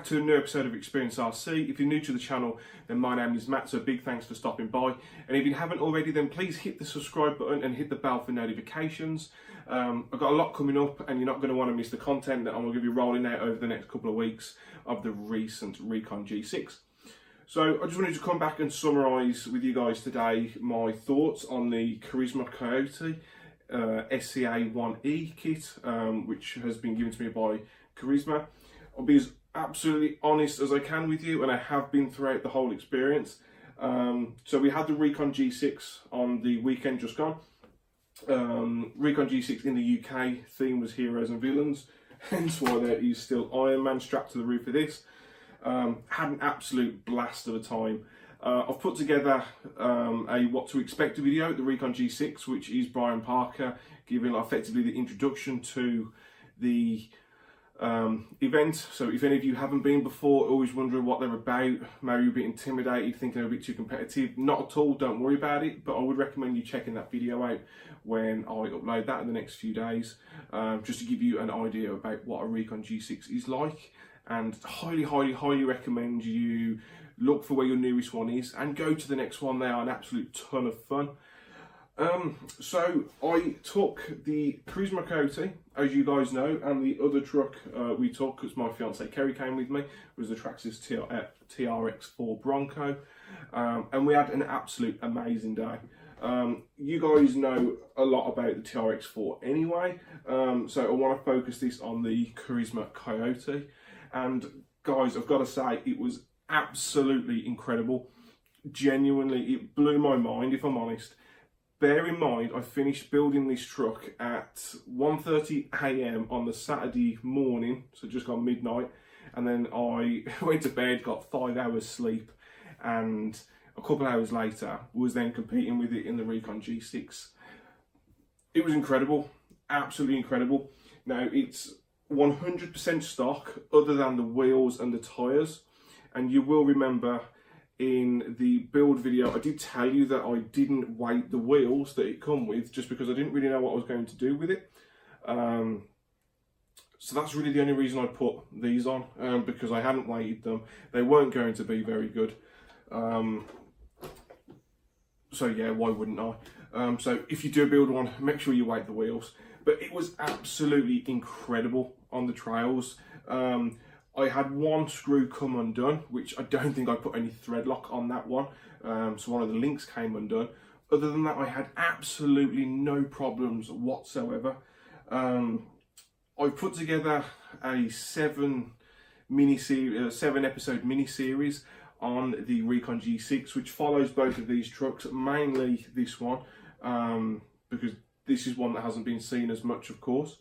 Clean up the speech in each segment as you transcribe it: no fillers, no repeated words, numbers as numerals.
to a new episode of Experience RC. If you're new to the channel, then my name is Matt, so big thanks for stopping by. And if you haven't already, then please hit the subscribe button and hit the bell for notifications. I've got a lot coming up, and you're not going to want to miss the content that I'm going to be rolling out over the next couple of weeks of the recent Recon G6. So I just wanted to come back and summarise with you guys today my thoughts on the Carisma Coyote SCA-1E kit, which has been given to me by Carisma. I'll be as absolutely honest as I can with you, and I have been throughout the whole experience. So we had the Recon G6 on the weekend just gone. Recon G6 in the UK, theme was heroes and villains, hence why there is still Iron Man strapped to the roof of this. Had an absolute blast of a time. I've put together a what to expect video at the Recon G6, which is Brian Parker giving effectively the introduction to the event. So if any of you haven't been before, always wondering what they're about, maybe you're a bit intimidated, thinking they're a bit too competitive, not at all, don't worry about it, but I would recommend you checking that video out when I upload that in the next few days, just to give you an idea about what a Recon G6 is like. And highly recommend you look for where your nearest one is and go to the next one. They are an absolute ton of fun. So I took the Carisma Coyote, as you guys know, and the other truck we took, because my fiance Kerry came with me, was the Traxxas TRX4 Bronco, and we had an absolute amazing day. You guys know a lot about the TRX4 anyway, so I want to focus this on the Carisma Coyote. And guys, I've got to say, it was absolutely incredible. Genuinely, it blew my mind, if I'm honest. Bear in mind, I finished building this truck at 1:30 AM on the Saturday morning, so just gone midnight, and then I went to bed, got 5 hours sleep, and a couple hours later was then competing with it in the Recon G6. It was incredible, absolutely incredible. Now, it's 100% stock other than the wheels and the tyres, and you will remember in the build video I did tell you that I didn't weight the wheels that it come with, just because I didn't really know what I was going to do with it. So that's really the only reason I put these on, because I hadn't weighted them. They weren't going to be very good, so yeah, why wouldn't I? So if you do build one, make sure you weight the wheels. But it was absolutely incredible on the trails. I had one screw come undone, which I don't think I put any thread lock on that one. So one of the links came undone. Other than that, I had absolutely no problems whatsoever. I put together a 7 episode mini series on the Recon G6, which follows both of these trucks, mainly this one, because this is one that hasn't been seen as much, of course.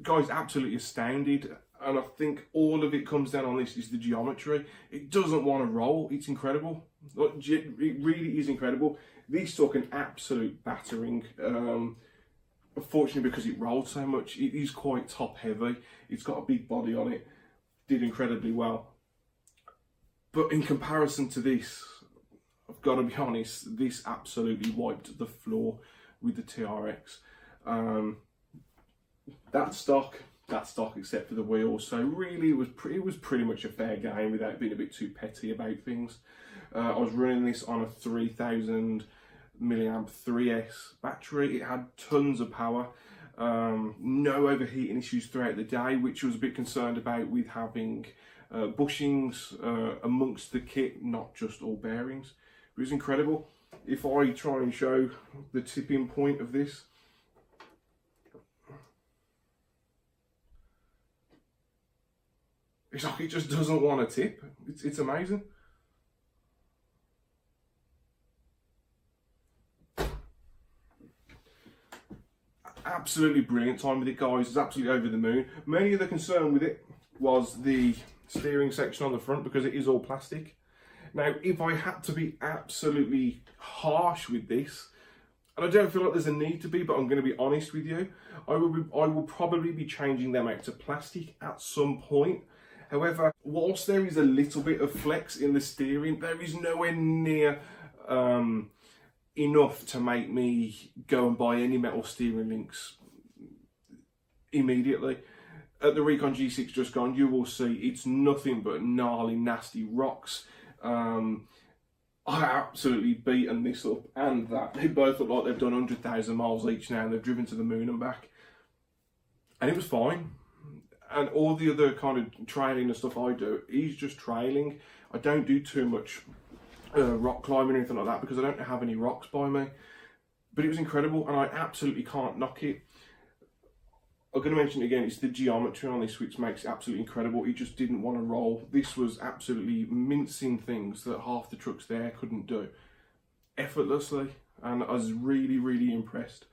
Guys, absolutely astounded. And I think all of it comes down on this is the geometry. It doesn't want to roll. It's incredible. It really is incredible. These took an absolute battering. Unfortunately, because it rolled so much, it is quite top heavy. It's got a big body on it. Did incredibly well. But in comparison to this, I've got to be honest, this absolutely wiped the floor with the TRX. That stock except for the wheels, so really it was pretty much a fair game without being a bit too petty about things. I was running this on a 3000 milliamp 3S battery. It had tons of power, no overheating issues throughout the day, which I was a bit concerned about with having bushings amongst the kit, not just all bearings. It was incredible. If I try and show the tipping point of this, it's like it just doesn't want to tip. It's amazing. Absolutely brilliant time with it, guys. It's absolutely over the moon. My only other concern with it was the steering section on the front, because it is all plastic. Now, if I had to be absolutely harsh with this, and I don't feel like there's a need to be, but I'm going to be honest with you, I will probably be changing them out to plastic at some point. However, whilst there is a little bit of flex in the steering, there is nowhere near enough to make me go and buy any metal steering links immediately. at the Recon G6 just gone, you will see it's nothing but gnarly, nasty rocks. I absolutely beaten this up and that. They both look like they've done 100,000 miles each now, and they've driven to the moon and back. And it was fine. And all the other kind of trailing and stuff I do is just trailing. I don't do too much rock climbing or anything like that because I don't have any rocks by me. But it was incredible, and I absolutely can't knock it. I'm going to mention it again, it's the geometry on this which makes it absolutely incredible. It just didn't want to roll. This was absolutely mincing things that half the trucks there couldn't do effortlessly, and I was really, really impressed.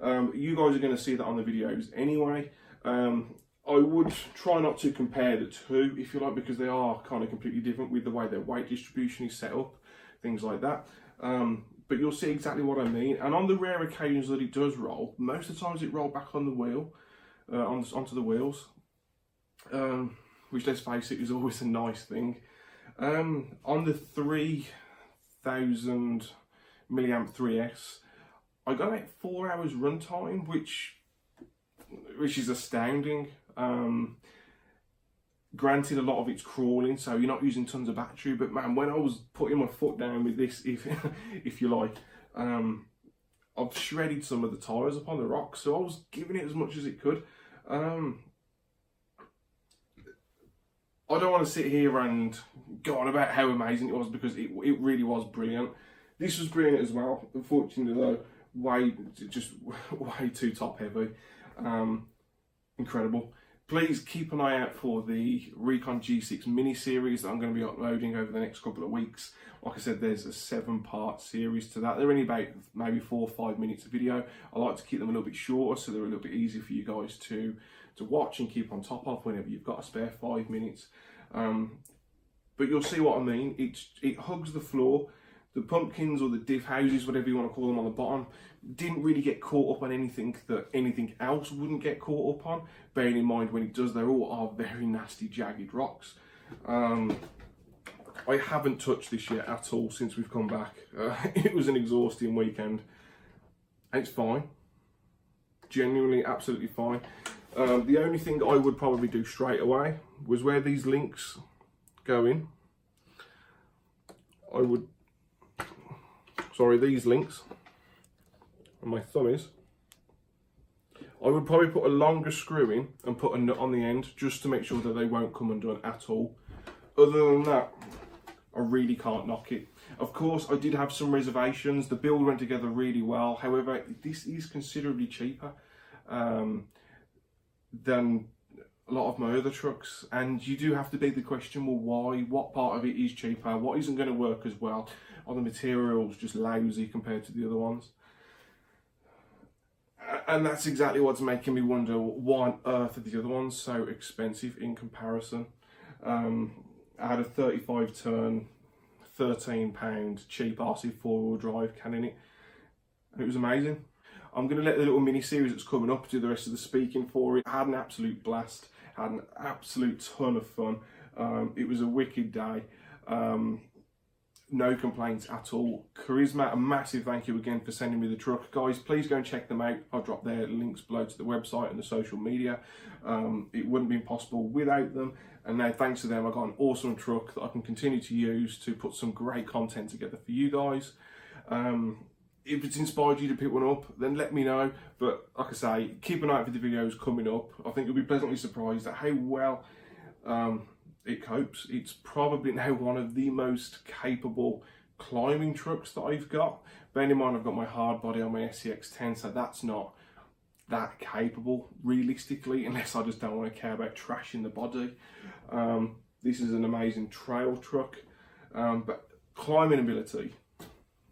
You guys are going to see that on the videos anyway. I would try not to compare the two, if you like, because they are kind of completely different with the way their weight distribution is set up, things like that. But you'll see exactly what I mean. And on the rare occasions that it does roll, most of the times it rolled back on the wheel. Onto the wheels, which, let's face it, is always a nice thing. On the 3000 milliamp 3S, I got about 4 hours runtime, which is astounding. Granted, a lot of it's crawling, so you're not using tons of battery, but man, when I was putting my foot down with this, if you like, I've shredded some of the tyres upon the rocks, so I was giving it as much as it could. I don't want to sit here and go on about how amazing it was, because it really was brilliant. This was brilliant as well. Unfortunately though, way too top heavy. Incredible. Please keep an eye out for the Recon G6 Mini series that I'm going to be uploading over the next couple of weeks. Like I said, there's a 7-part series to that. They're only about maybe 4 or 5 minutes of video. I like to keep them a little bit shorter so they're a little bit easier for you guys to watch and keep on top of whenever you've got a spare 5 minutes. But you'll see what I mean. It hugs the floor. The pumpkins or the diff houses, whatever you want to call them, on the bottom, didn't really get caught up on anything that anything else wouldn't get caught up on. Bearing in mind, when it does, they all are very nasty, jagged rocks. I haven't touched this yet at all since we've come back. It was an exhausting weekend. It's fine. Genuinely, absolutely fine. The only thing I would probably do straight away was where these links go in. These links, and my thumb is, I would probably put a longer screw in and put a nut on the end just to make sure that they won't come undone at all. Other than that, I really can't knock it. Of course, I did have some reservations. The build went together really well. However, this is considerably cheaper than a lot of my other trucks, and you do have to beg the question, well, why? What part of it is cheaper? What isn't going to work as well? Are the materials just lousy compared to the other ones? And that's exactly what's making me wonder, why on earth are the other ones so expensive in comparison? I had a 35 turn, £13 cheap RC 4-wheel drive can in it, and it was amazing. I'm going to let the little mini series that's coming up do the rest of the speaking for it. I had an absolute blast, had an absolute ton of fun. It was a wicked day. No complaints at all. Carisma, a massive thank you again for sending me the truck. Guys, please go and check them out. I'll drop their links below to the website and the social media. It wouldn't be possible without them. And now, thanks to them, I've got an awesome truck that I can continue to use to put some great content together for you guys. If it's inspired you to pick one up, then let me know. But like I say, keep an eye out for the videos coming up. I think you'll be pleasantly surprised at how well it copes. It's probably now one of the most capable climbing trucks that I've got. Bearing in mind, I've got my hard body on my SCX-10, so that's not that capable realistically, unless I just don't want to care about trashing the body. This is an amazing trail truck, but climbing ability,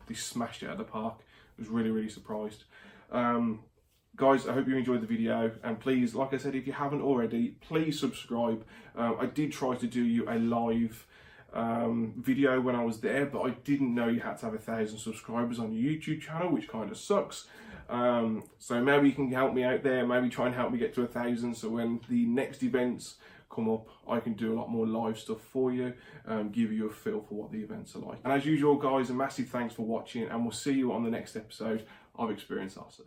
they smashed it out of the park. I was really, really surprised. Guys, I hope you enjoyed the video, and please, like I said, if you haven't already, please subscribe. I did try to do you a live video when I was there, but I didn't know you had to have 1,000 subscribers on your YouTube channel, which kind of sucks. So maybe you can help me out there, maybe try and help me get to 1,000, so when the next events come up, I can do a lot more live stuff for you, give you a feel for what the events are like. And as usual, guys, a massive thanks for watching, and we'll see you on the next episode of Experience RC.